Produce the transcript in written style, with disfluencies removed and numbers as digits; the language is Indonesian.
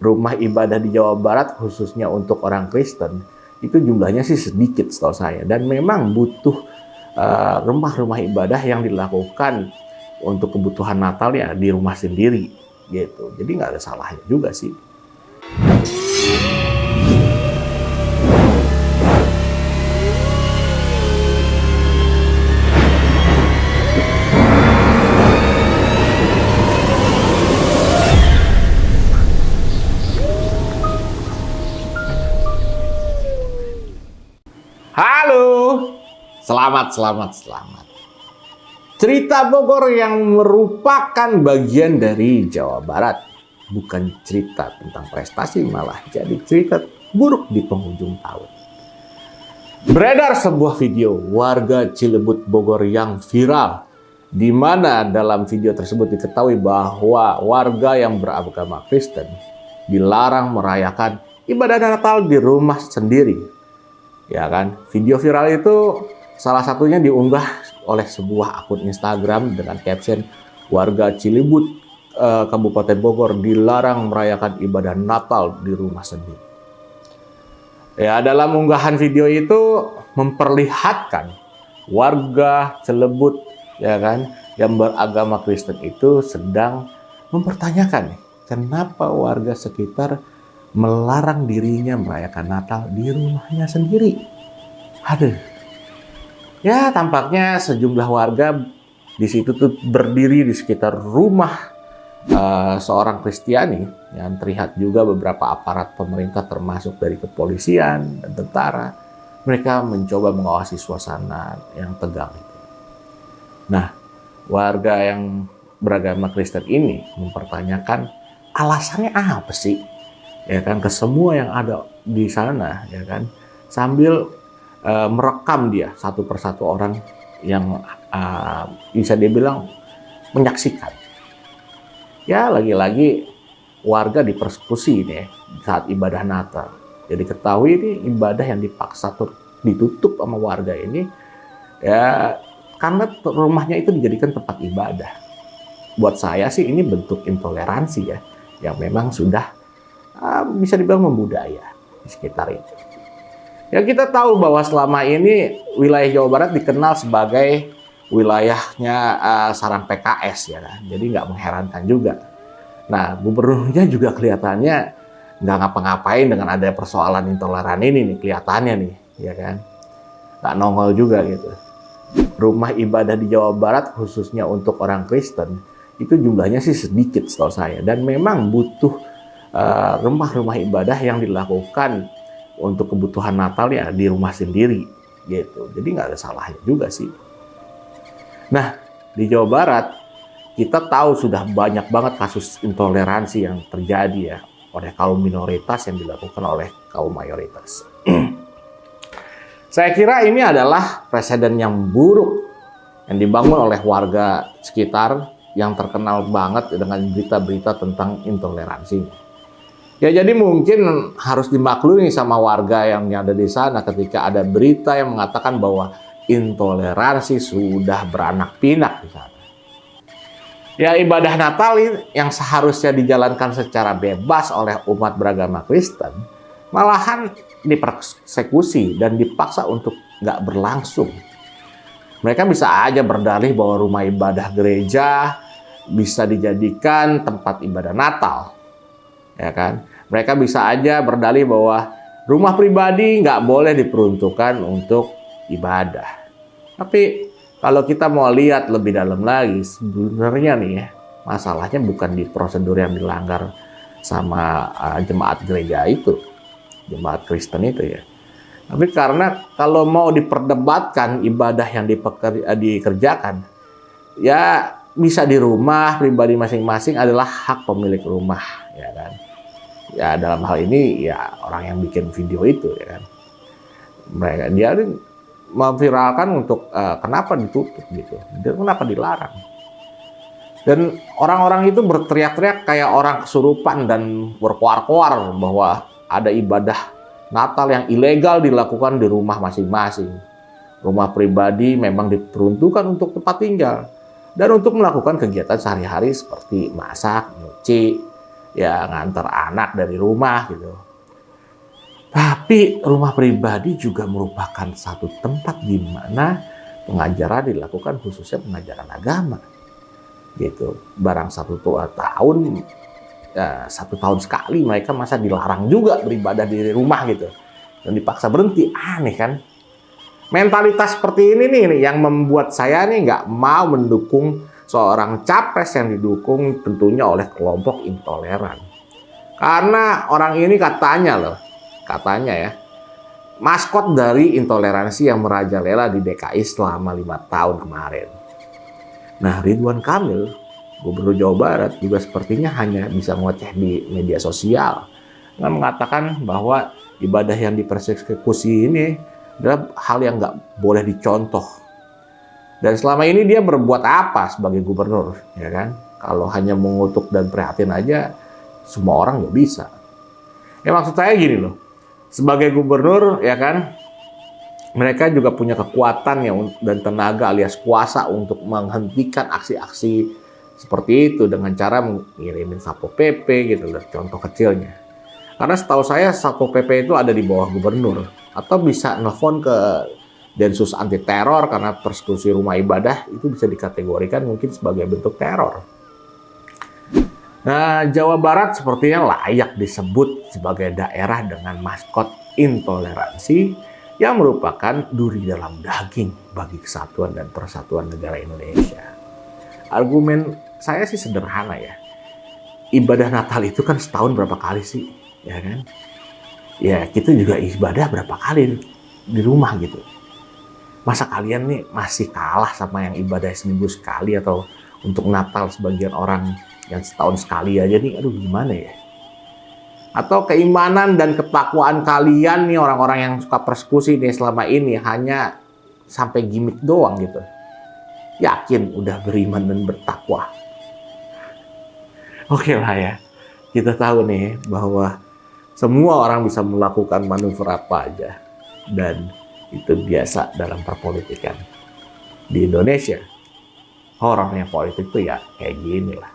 rumah ibadah di Jawa Barat khususnya untuk orang Kristen itu jumlahnya sih sedikit setahu saya, dan memang butuh rumah-rumah ibadah yang dilakukan untuk kebutuhan Natal ya di rumah sendiri gitu. Jadi nggak ada salahnya juga sih. Halo, selamat. Cerita Bogor yang merupakan bagian dari Jawa Barat. Bukan cerita tentang prestasi, malah jadi cerita buruk di penghujung tahun. Beredar sebuah video warga Cilebut Bogor yang viral, di mana dalam video tersebut diketahui bahwa warga yang beragama Kristen dilarang merayakan ibadah Natal di rumah sendiri. Ya kan, video viral itu salah satunya diunggah oleh sebuah akun Instagram dengan caption warga Cilebut Kabupaten Bogor dilarang merayakan ibadah Natal di rumah sendiri. Ya, dalam unggahan video itu memperlihatkan warga Cilebut ya kan yang beragama Kristen itu sedang mempertanyakan kenapa warga sekitar melarang dirinya merayakan Natal di rumahnya sendiri. Aduh. Ya, tampaknya sejumlah warga di situ tuh berdiri di sekitar rumah seorang Kristiani, yang terlihat juga beberapa aparat pemerintah termasuk dari kepolisian dan tentara. Mereka mencoba mengawasi suasana yang tegang itu. Nah, warga yang beragama Kristen ini mempertanyakan alasannya apa sih? Ya kan, ke semua yang ada di sana, ya kan, sambil merekam dia satu persatu orang yang bisa dibilang menyaksikan. Ya, lagi-lagi warga dipersekusi nih saat ibadah Natal. Jadi ketahui ini ibadah yang dipaksa ditutup sama warga ini ya karena rumahnya itu dijadikan tempat ibadah. Buat saya sih ini bentuk intoleransi ya, yang memang sudah bisa dibilang membudaya di sekitar itu. Ya, kita tahu bahwa selama ini wilayah Jawa Barat dikenal sebagai wilayahnya sarang PKS ya kan. Jadi nggak mengherankan juga. Nah, gubernurnya juga kelihatannya nggak ngapa-ngapain dengan ada persoalan intoleran ini nih, kelihatannya nih, ya kan. Nggak nongol juga gitu. Rumah ibadah di Jawa Barat khususnya untuk orang Kristen itu jumlahnya sih sedikit setahu saya, dan memang butuh rumah-rumah ibadah yang dilakukan untuk kebutuhan Natal ya di rumah sendiri gitu. Jadi nggak ada salahnya juga sih. Nah, di Jawa Barat kita tahu sudah banyak banget kasus intoleransi yang terjadi ya oleh kaum minoritas yang dilakukan oleh kaum mayoritas. Saya kira ini adalah presiden yang buruk yang dibangun oleh warga sekitar yang terkenal banget dengan berita-berita tentang intoleransi. Ya, jadi mungkin harus dimaklumi sama warga yang ada di sana ketika ada berita yang mengatakan bahwa intoleransi sudah beranak pinak di sana. Ya, ibadah Natal yang seharusnya dijalankan secara bebas oleh umat beragama Kristen malahan dipersekusi dan dipaksa untuk nggak berlangsung. Mereka bisa aja berdalih bahwa rumah ibadah gereja bisa dijadikan tempat ibadah Natal. Ya kan, mereka bisa aja berdalih bahwa rumah pribadi nggak boleh diperuntukkan untuk ibadah. Tapi kalau kita mau lihat lebih dalam lagi, sebenarnya nih ya, masalahnya bukan di prosedur yang dilanggar sama jemaat gereja itu, jemaat Kristen itu ya. Tapi karena kalau mau diperdebatkan ibadah yang dikerjakan, ya bisa di rumah pribadi masing-masing adalah hak pemilik rumah, ya kan. Ya, dalam hal ini ya orang yang bikin video itu ya kan, dia memviralkan untuk kenapa ditutup gitu, kenapa dilarang. Dan orang-orang itu berteriak-teriak kayak orang kesurupan dan berkoar-koar bahwa ada ibadah Natal yang ilegal dilakukan di rumah masing-masing. Rumah pribadi memang diperuntukkan untuk tempat tinggal dan untuk melakukan kegiatan sehari-hari seperti masak, nyuci, ya ngantar anak dari rumah gitu. Tapi rumah pribadi juga merupakan satu tempat di mana pengajaran dilakukan, khususnya pengajaran agama gitu. Barang 1 tahun, ya, 1 tahun sekali mereka masa dilarang juga beribadah di rumah gitu dan dipaksa berhenti. Aneh kan? Mentalitas seperti ini nih yang membuat saya nih nggak mau mendukung seorang capres yang didukung tentunya oleh kelompok intoleran. Karena orang ini katanya ya, maskot dari intoleransi yang merajalela di DKI selama 5 tahun kemarin. Nah, Ridwan Kamil, Gubernur Jawa Barat, juga sepertinya hanya bisa ngoceh di media sosial dengan mengatakan bahwa ibadah yang dipersekusi ini adalah hal yang nggak boleh dicontoh. Dan selama ini dia berbuat apa sebagai gubernur, ya kan? Kalau hanya mengutuk dan prihatin aja, semua orang nggak bisa. Ya maksud saya gini loh, sebagai gubernur, ya kan, mereka juga punya kekuatan ya dan tenaga alias kuasa untuk menghentikan aksi-aksi seperti itu dengan cara mengirimin Satpol PP gitu loh, contoh kecilnya. Karena setahu saya Satpol PP itu ada di bawah gubernur, atau bisa nelfon ke Densus anti teror karena persekusi rumah ibadah itu bisa dikategorikan mungkin sebagai bentuk teror. Nah, Jawa Barat sepertinya layak disebut sebagai daerah dengan maskot intoleransi yang merupakan duri dalam daging bagi kesatuan dan persatuan negara Indonesia. Argumen saya sih sederhana ya. Ibadah Natal itu kan setahun berapa kali sih, ya kan? Ya, kita juga ibadah berapa kali di rumah gitu. Masa kalian nih masih kalah sama yang ibadah seminggu sekali atau untuk Natal sebagian orang yang setahun sekali aja nih, aduh gimana ya? Atau keimanan dan ketakwaan kalian nih orang-orang yang suka persekusi nih selama ini hanya sampai gimmick doang gitu. Yakin udah beriman dan bertakwa. Oke lah ya, kita tahu nih bahwa semua orang bisa melakukan manuver apa aja. Dan itu biasa dalam perpolitikan. Di Indonesia, horornya politik tuh ya kayak gini lah.